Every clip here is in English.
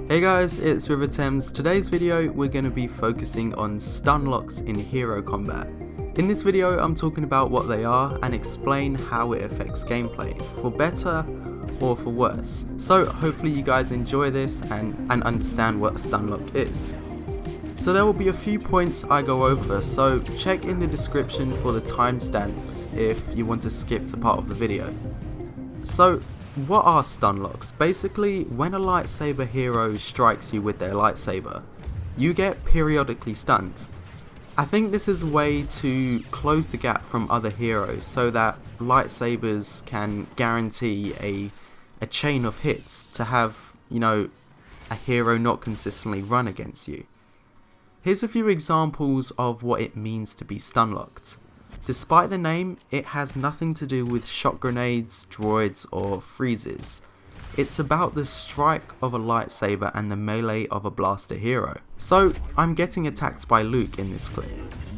Hey guys, it's RivaThames. Today's video we're going to be focusing on stun locks in hero combat. In this video I'm talking about what they are and explain how it affects gameplay, for better or for worse. So hopefully you guys enjoy this and understand what a stun lock is. So there will be a few points I go over, so check in the description for the timestamps if you want to skip to part of the video. So what are stun locks? Basically, when a lightsaber hero strikes you with their lightsaber, you get periodically stunned. I think this is a way to close the gap from other heroes so that lightsabers can guarantee a chain of hits to have, a hero not consistently run against you. Here's a few examples of what it means to be stun locked. Despite the name, it has nothing to do with shot grenades, droids or freezes. It's about the strike of a lightsaber and the melee of a blaster hero. So I'm getting attacked by Luke in this clip,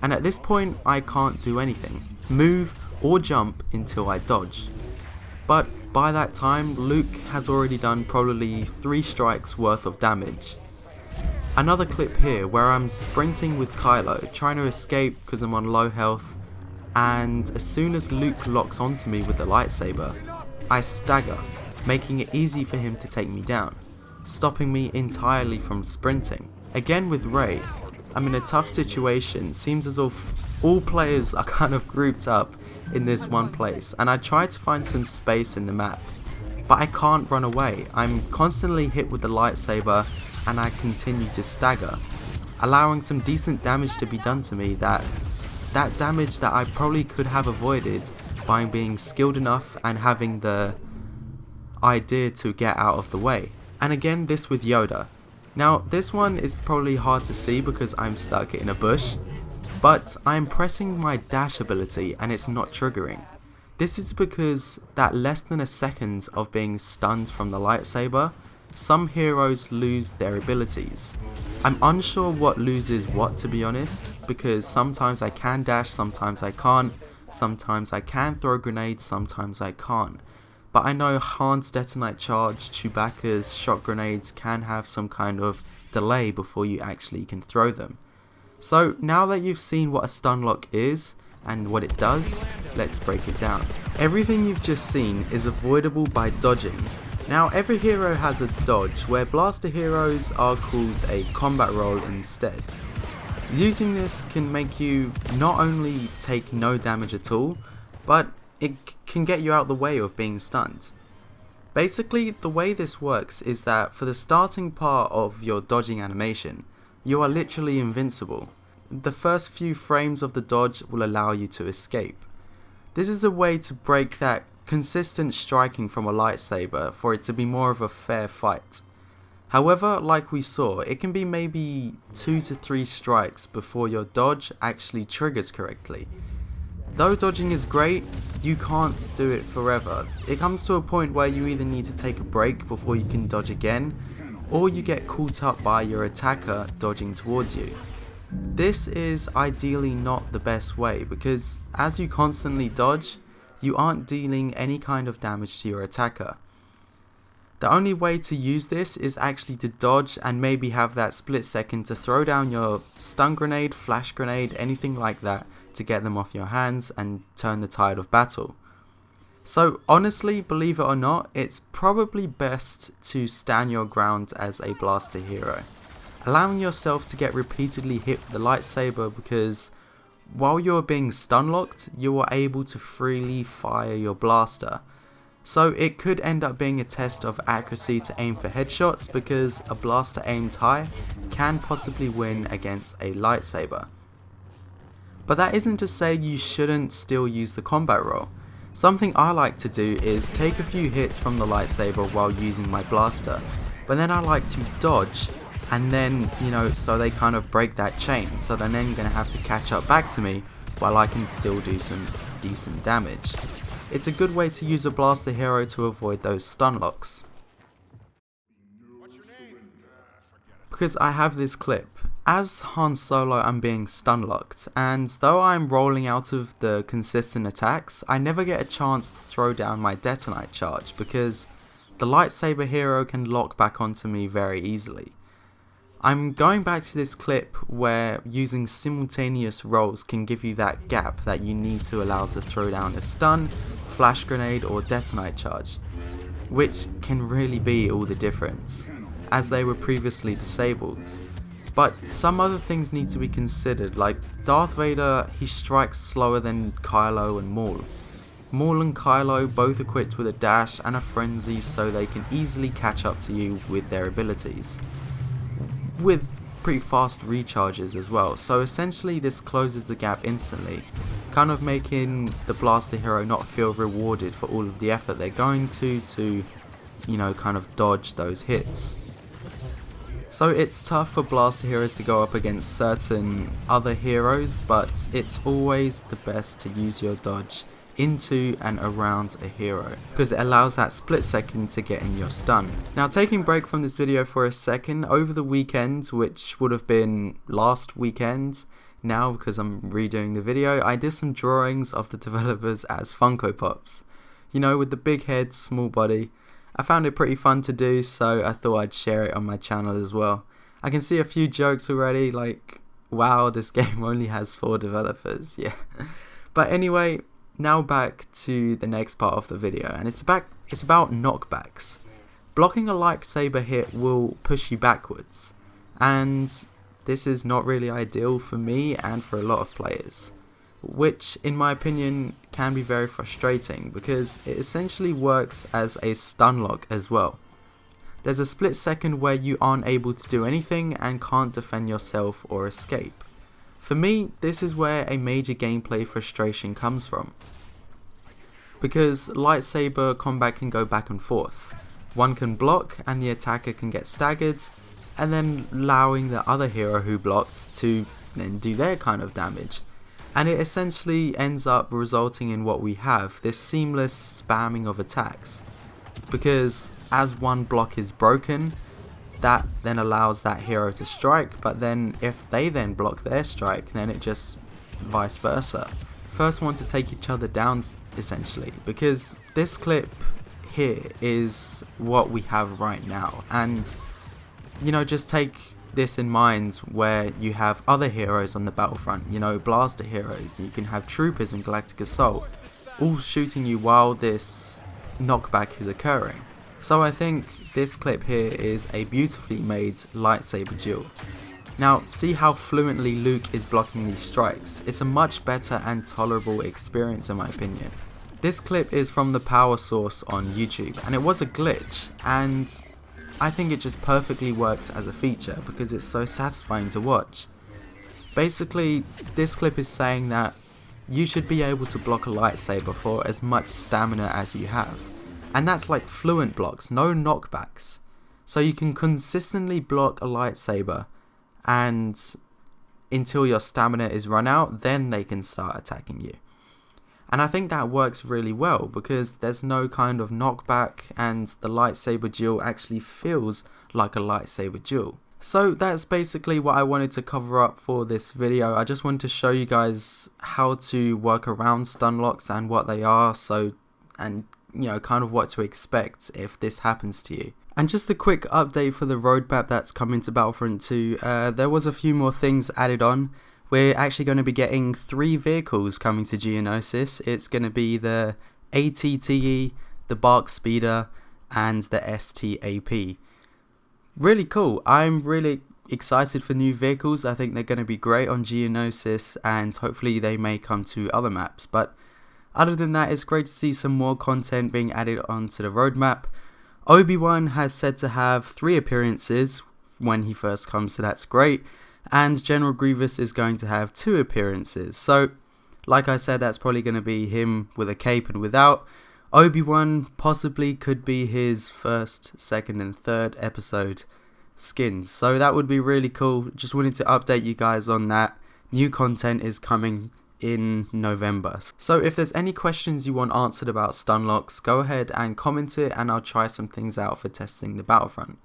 and at this point I can't do anything, move or jump until I dodge. But by that time Luke has already done probably 3 strikes worth of damage. Another clip here where I'm sprinting with Kylo, trying to escape because I'm on low health, and as soon as Luke locks onto me with the lightsaber, I stagger, making it easy for him to take me down, stopping me entirely from sprinting. Again with Rey, I'm in a tough situation. Seems as if all players are kind of grouped up in this one place, and I try to find some space in the map, but I can't run away. I'm constantly hit with the lightsaber and I continue to stagger, allowing some decent damage to be done to me, that damage that I probably could have avoided by being skilled enough and having the idea to get out of the way. And again, this with Yoda. Now this one is probably hard to see because I'm stuck in a bush, but I'm pressing my dash ability and it's not triggering. This is because that less than a second of being stunned from the lightsaber, some heroes lose their abilities. I'm unsure what loses what, to be honest, because sometimes I can dash, sometimes I can't, sometimes I can throw grenades, sometimes I can't. But I know Han's detonite charge, Chewbacca's shot grenades can have some kind of delay before you actually can throw them. So now that you've seen what a stun lock is and what it does, let's break it down. Everything you've just seen is avoidable by dodging. Now every hero has a dodge, where blaster heroes are called a combat roll instead. Using this can make you not only take no damage at all, but it can get you out the way of being stunned. Basically, the way this works is that for the starting part of your dodging animation, you are literally invincible. The first few frames of the dodge will allow you to escape. This is a way to break that consistent striking from a lightsaber for it to be more of a fair fight. However, like we saw, it can be maybe 2 to 3 strikes before your dodge actually triggers correctly. Though dodging is great, you can't do it forever. It comes to a point where you either need to take a break before you can dodge again, or you get caught up by your attacker dodging towards you. This is ideally not the best way, because as you constantly dodge, you aren't dealing any kind of damage to your attacker. The only way to use this is actually to dodge and maybe have that split second to throw down your stun grenade, flash grenade, anything like that to get them off your hands and turn the tide of battle. So honestly, believe it or not, it's probably best to stand your ground as a blaster hero, allowing yourself to get repeatedly hit with the lightsaber, because while you're being stun locked, you are able to freely fire your blaster. So it could end up being a test of accuracy to aim for headshots, because a blaster aimed high can possibly win against a lightsaber. But that isn't to say you shouldn't still use the combat roll. Something I like to do is take a few hits from the lightsaber while using my blaster, but then I like to dodge, and then, so they kind of break that chain, so they're then going to have to catch up back to me while I can still do some decent damage. It's a good way to use a blaster hero to avoid those stun locks. Because I have this clip. As Han Solo, I'm being stun locked, and though I'm rolling out of the consistent attacks, I never get a chance to throw down my detonite charge, because the lightsaber hero can lock back onto me very easily. I'm going back to this clip where using simultaneous rolls can give you that gap that you need to allow to throw down a stun, flash grenade or detonite charge, which can really be all the difference, as they were previously disabled. But some other things need to be considered, like Darth Vader, he strikes slower than Kylo and Maul. Maul and Kylo both equipped with a dash and a frenzy, so they can easily catch up to you with their abilities, with pretty fast recharges as well. So essentially this closes the gap instantly, kind of making the blaster hero not feel rewarded for all of the effort they're going to you know, kind of dodge those hits. So it's tough for blaster heroes to go up against certain other heroes, but it's always the best to use your dodge into and around a hero, because it allows that split second to get in your stun. Now, taking a break from this video for a second, over the weekend, which would have been last weekend now because I'm redoing the video, I did some drawings of the developers as Funko Pops. You know, with the big head, small body. I found it pretty fun to do, so I thought I'd share it on my channel as well. I can see a few jokes already, like, wow, this game only has 4 developers, yeah. But anyway, now back to the next part of the video, and it's about knockbacks. Blocking a lightsaber hit will push you backwards, and this is not really ideal for me and for a lot of players, which in my opinion can be very frustrating because it essentially works as a stun lock as well. There's a split second where you aren't able to do anything and can't defend yourself or escape. For me, this is where a major gameplay frustration comes from, because lightsaber combat can go back and forth. One can block and the attacker can get staggered, and then allowing the other hero who blocked to then do their kind of damage. And it essentially ends up resulting in what we have, this seamless spamming of attacks, because as one block is broken, that then allows that hero to strike, but then if they then block their strike, then it just vice versa. First one to take each other down essentially, because this clip here is what we have right now, and you know, just take this in mind where you have other heroes on the battlefront, you know, blaster heroes, you can have troopers in Galactic Assault, all shooting you while this knockback is occurring. So I think this clip here is a beautifully made lightsaber duel. Now, see how fluently Luke is blocking these strikes. It's a much better and tolerable experience in my opinion. This clip is from the power source on YouTube, and it was a glitch, and I think it just perfectly works as a feature because it's so satisfying to watch. Basically, this clip is saying that you should be able to block a lightsaber for as much stamina as you have. And that's like fluent blocks, no knockbacks. So you can consistently block a lightsaber and until your stamina is run out, then they can start attacking you. And I think that works really well because there's no kind of knockback and the lightsaber duel actually feels like a lightsaber duel. So that's basically what I wanted to cover up for this video. I just wanted to show you guys how to work around stun locks and what they are, and you know, kind of what to expect if this happens to you. And just a quick update for the roadmap that's coming to Battlefront 2. There was a few more things added on. We're actually going to be getting 3 vehicles coming to Geonosis. It's going to be the ATTE, the Bark Speeder, and the STAP. Really cool. I'm really excited for new vehicles. I think they're going to be great on Geonosis, and hopefully they may come to other maps. But other than that, it's great to see some more content being added onto the roadmap. Obi-Wan has said to have 3 appearances when he first comes, so that's great. And General Grievous is going to have 2 appearances. So, like I said, that's probably going to be him with a cape and without. Obi-Wan possibly could be his first, second and third episode skins. So that would be really cool. Just wanted to update you guys on that. New content is coming in November. So if there's any questions you want answered about stun locks, go ahead and comment it and I'll try some things out for testing the Battlefront.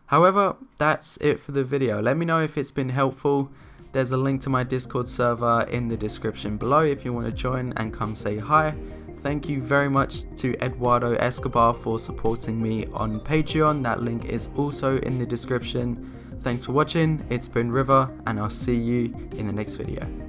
However, that's it for the video. Let me know if it's been helpful. There's a link to my Discord server in the description below if you want to join and come say hi. thank you very much to Eduardo Escobar for supporting me on Patreon. That link is also in the description. Thanks for watching, it's been Riva, and I'll see you in the next video.